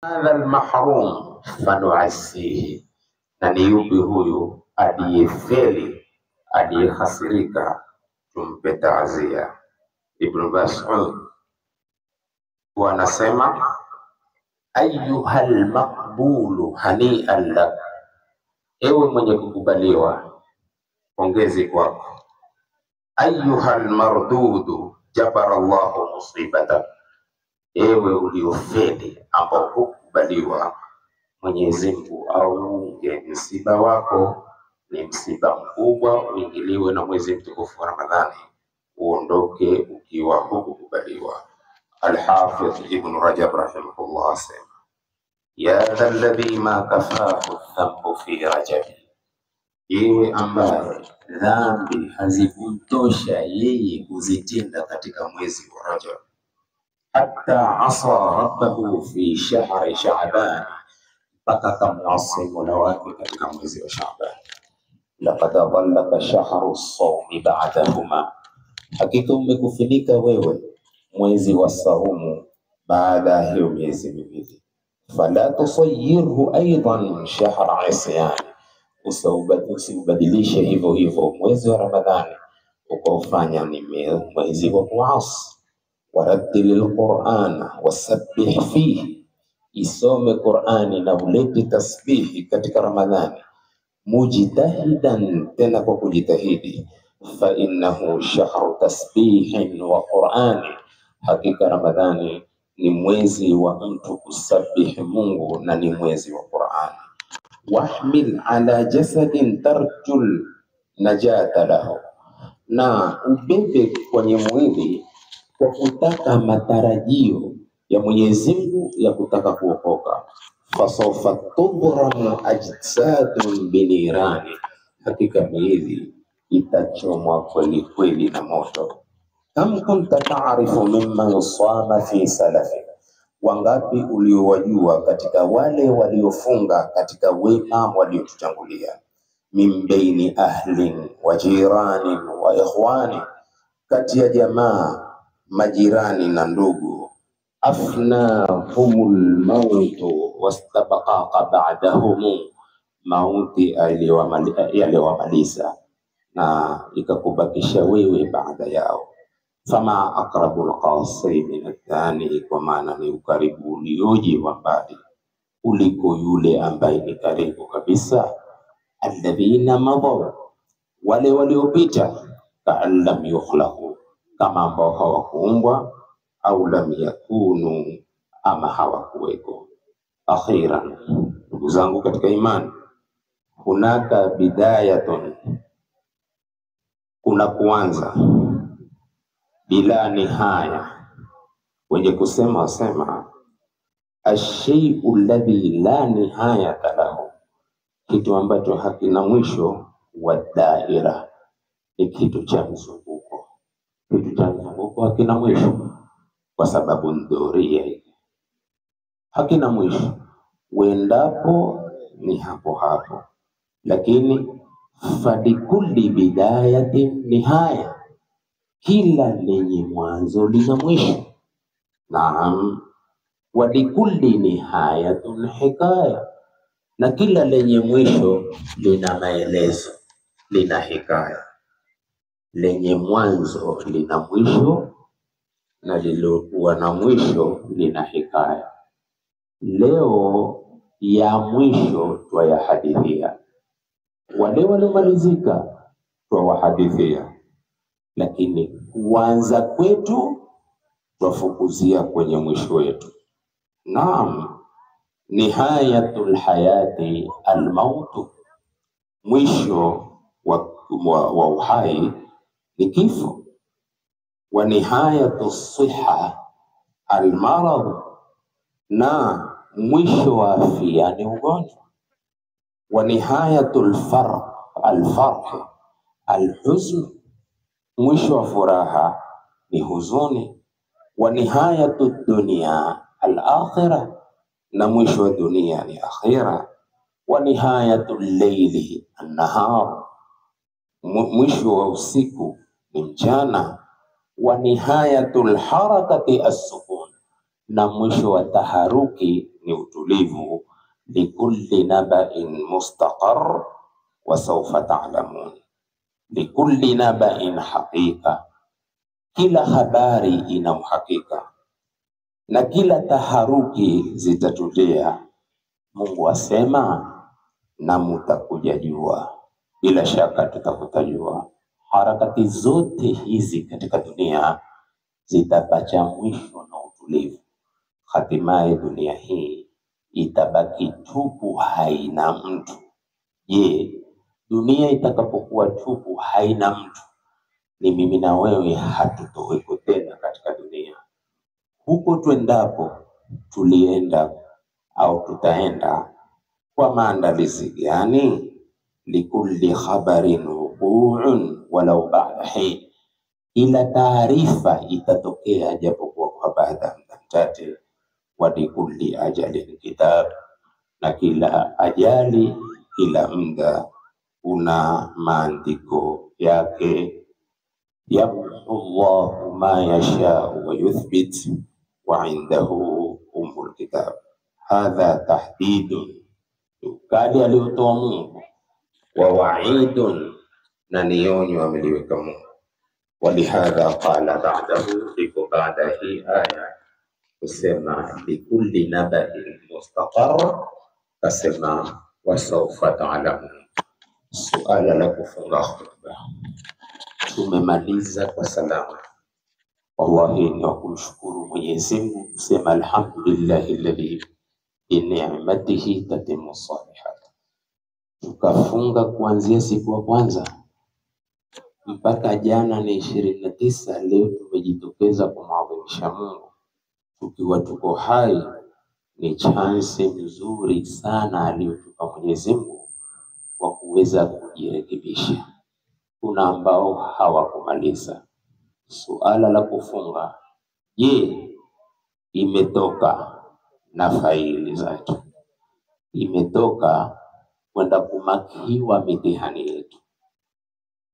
hadha almahrum fanuasihi, na ni yupi huyu aliyefeli, aliyehasirika, tumpe taazia. Ibn Mas'ud wanasema ayyuhal maqbulu hani'an lak, ewe mwenye kukubaliwa, pongezi kwako. Ayyuhal mardudu jabara Allahu musibatak, ewe uliofeli ambao hukubaliwa, Mwenyezi Mungu auunge msiba wako. Ni msiba mkubwa, uingiliwe na mwezi mtukufu wa Ramadhani, uondoke ukiwa hukubaliwa. Al-Hafidh Ibn Rajab rahimahullah asema ya dha alladhi ma kafahu dhanbu fi rajabi, ewe ambaye dhambi hazikumtosha yeye kuzitenda katika mwezi wa Rajab, hatta asa rabbahu fi shahri Sha'ban, mpaka kamwasi Mola wake katika mwezi wa Sha'ban. Laqad dhallaka shahru as-sawmi ba'dahuma, hakika umekufunika wewe mwezi wa saumu baada ya hiyo miezi miwili. Fala tusayyirhu aidan shahra isyan, usibadilishe hivyo hivyo mwezi wa Ramadhani ukaufanya ni mwezi wa kuasi. Warattilil Qur'ana wasabbih fihi, isome Qur'ani na ulete tasbihi katika Ramadhani. Mujtahidan, tena kwa kujitahidi. Fa innahu shahru tasbihin wa Qur'ani, hakika Ramadhani ni mwezi wa mtu kusabihi Mungu na ni mwezi wa Qur'ani. Wahmil ala jasadin tarjul najata lahu, na ubebe kwenye mwili kwa kutaka matarajio ya Mwenyezi Mungu ya kutaka kuokoka. Fasawfa tubramu ajsadun binirani, hakika miili itachomwa kweli kweli na moto. Kam kunta ta'rifu mimman sama fi salafi, wangapi uliowajua katika wale waliofunga katika wema waliotutangulia. Min baini ahlin wa jirani wa ikhwani, kati ya jamaa, majirani na ndugu. Afnahumul mautu wastabaqaqa ba'dahum, mauti yaliwamaliza na ikakubakisha wewe baada yao. Fama aqrabul qasi min athani, kwa maana ni ukaribu ulioje wa mbali kuliko yule ambaye ni karibu kabisa. Alladhina madaw, wale waliopita. Kaan lam yukhlaqu, kama ambao hawakuumbwa. Au lam yakunu, ama hawakuweko. Akhiran, ndugu zangu katika imani, hunaka bidayatun, kuna kuanza, bila nihaya. Wenye kusema wasema ashay'u alladhi la nihayata lahu, kitu ambacho hakina mwisho. Wa daira, ni kitu cha mzunguko. Kitu cha mzunguko hakina mwisho, kwa sababu ndoria hakina mwisho, uendapo ni hapo hapo. Lakini fadikulli bidayatin nihaya, kila lenye mwanzo lina mwisho. Naam, wadikulli nihayatun hikaya, na kila lenye mwisho lina maelezo, lina hikaya. Lenye mwanzo lina mwisho, na lilokuwa na mwisho lina hikaya. Leo ya mwisho twayahadithia, wale waliomalizika twawahadithia, lakini kuanza kwetu twafukuzia kwenye mwisho wetu. Naam, nihayatul hayati almautu, mwisho wa uhai ni kifo. Wa nihayatu siha almarad, na mwisho wa afya ni ugonjwa. Wa nihayatul alfarh alhuzn, mwisho wa furaha ni huzuni. Wa nihayatu dunya alakhirah, na mwisho wa dunia ni akhira. Wa nihayatu layli an-nahar, mwisho wa usiku ni mchana. Wa nihayatul harakati as-sukun, na mwisho wa taharuki ni utulivu. Likulli naba'in mustaqar wa sawfa ta'lamun. Likulli naba'in haqiqa, kila habari ina uhakika na kila taharuki zitatulia. Mungu asema na mutakuja jua, bila shaka tutakutajua. Harakati zote hizi katika dunia zitapata mwisho na utulivu. Hatimaye dunia hii itabaki tupu, haina mtu. Je, dunia itakapokuwa tupu haina mtu, ni mimi na wewe hatutoweko tena katika dunia. Huko tuendapo, tulienda au tutaenda kwa maandalizi gani? Likulli khabarin wuqu'un walau ba'da hin, ila taarifa itatokea japokuwa kwa baada ya muda mchache. Wa likulli ajalin kitab, na kila ajali, kila muda una maandiko yake. Yamhu Allahu ma yasha'u wa yuthbit wa indahu ummul kitab. Hadha tahdidun, ukali aliotoa Mungu, wa wa'idun, na nionyo ameliweka Mungu. Walihadha qala ba'dahu, liko baada hii aya kusema likulli naba'in mustaqar, kasema wa sawfa ta'lamun. Suala la kufunga khutba tumemaliza kwa salama. Wallahi ni kumshukuru Mwenyezi Mungu, kusema alhamdulillahi alladhi bi ni'matihi tatimmu salihat. Tukafunga kuanzia siku ya kwanza mpaka jana ni 29. Leo tumejitokeza kumwadhimisha Mungu tukiwa tuko hai. Ni chance nzuri sana aliyotupa Mwenyezi Mungu kwa kuweza kujirekebisha. Kuna ambao hawakumaliza. Suala la kufunga, je, imetoka na faili zake, imetoka kwenda kumakiwa mitihani yetu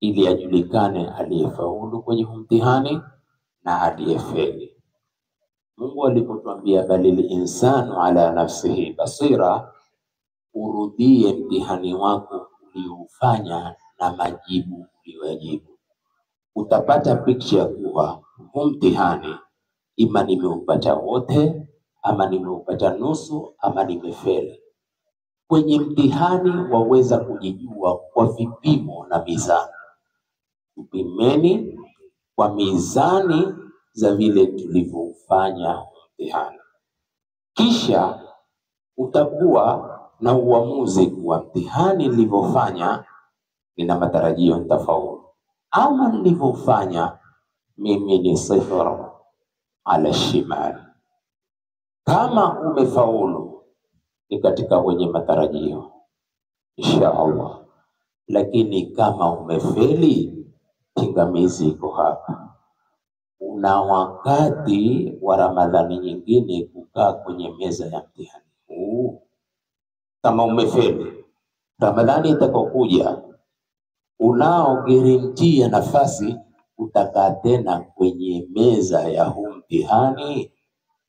ili ajulikane aliyefaulu kwenye mtihani na aliyefeli. Mungu alipotuambia balil insanu ala nafsihi basira, urudie mtihani wako uliofanya na majibu uliyojibu, utapata picture kuwa huu mtihani ima nimeupata wote, ama nimeupata nusu, ama nimefeli. Kwenye mtihani waweza kujijua kwa vipimo na mizani. Tupimeni kwa mizani za vile tulivyofanya mtihani, kisha utakuwa na uamuzi kwa mtihani nilivyofanya nina matarajio nitafaulu, ama nilivyofanya mimi ni sifr ala shimal. Kama umefaulu ni katika wenye matarajio insha Allah, lakini kama umefeli, pingamizi iko hapa. Una wakati wa Ramadhani nyingine kukaa kwenye meza ya mtihani huu. Kama umefeli, Ramadhani itakokuja unao guarantee ya nafasi utakaa tena kwenye meza ya huu mtihani.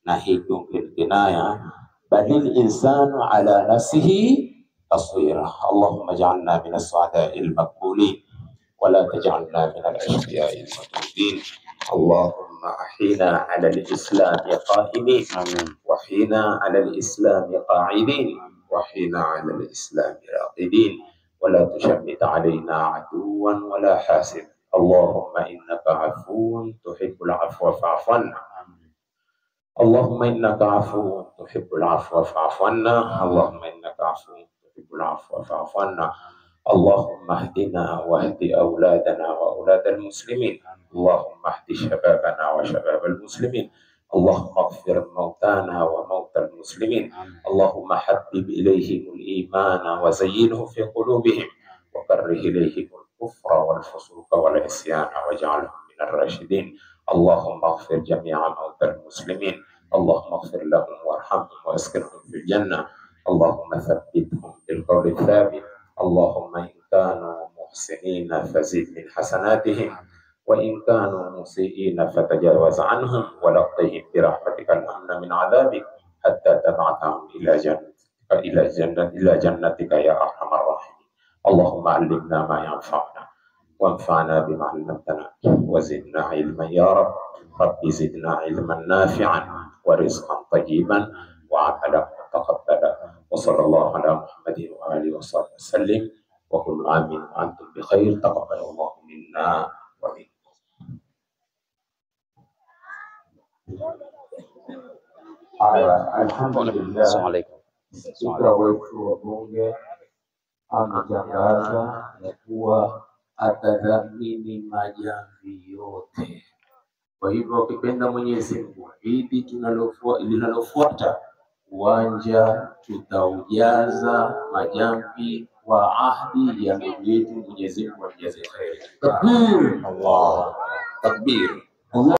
Na hiko kinaya balil insanu ala nafsihi basira. Allahumma ij'alna min as-su'ada'i al-maqbulin wa la taj'alna min al-ashqiya'i al-matrukin. Allahumma ahina ala al-islam qa'imin, wa ahina ala al-islam qa'idin, wa ahina ala al-islam raqidin, wa la tushammit alayna aduwan wa la hasid. Allahumma innaka afuwun tuhibbul afwa fa'fu anna. Allahumma innaka afuwun tuhibbul afwa fa'fu anna. Allahumma innaka afuwun tuhibbul afwa fa'fu anna. Allahumma ihdina wahdi awladana wa awladal muslimin. Allahumma ihdi shababana wa shababal muslimin. Allahumma ighfir mautana wa mautal muslimin. Allahumma habbib ilayhimul imana wa zayyinhu fi qulubihim wa karrih ilayhimul kufra wal fusuqa wal isyana waj'alhum minar rashidin. Allahumma ighfir jami'a mautal muslimin. Allahumma ighfir lahum warhamhum wa askinhum fil jannah. Allahumma thabbithum bil qawli thabit. Allahumma in kanu muhsinina fazid min hasanatihim wa in kanu musiiina fatajawaz anhum wa laqihim bi rahmatika al-amna min adhabik. حتى تبعثهم إلى جنتك يا أرحم الراحمين. اللهم علمنا ما ينفعنا وانفعنا بما علمتنا وزدنا علما يا رب. رب زدنا علما نافعا ورزقا طيبا وعملا متقبلا. وصلى الله على محمد وآله وصحبه وسلم. وكل عام وأنتم بخير. تقبل الله منا ومنكم. Alhamdulillah, spika wetu wa bunge ametangaza ya kuwa atadhamini majamvi yote. Kwa hivyo ukipenda Mwenyezi Mungu, Idi linalofuata uwanja tutaujaza majamvi kwa ahadi ya ndugu yetu. Mwenyezi Mungu ajaze kheri. Takbir, Allah, takbir.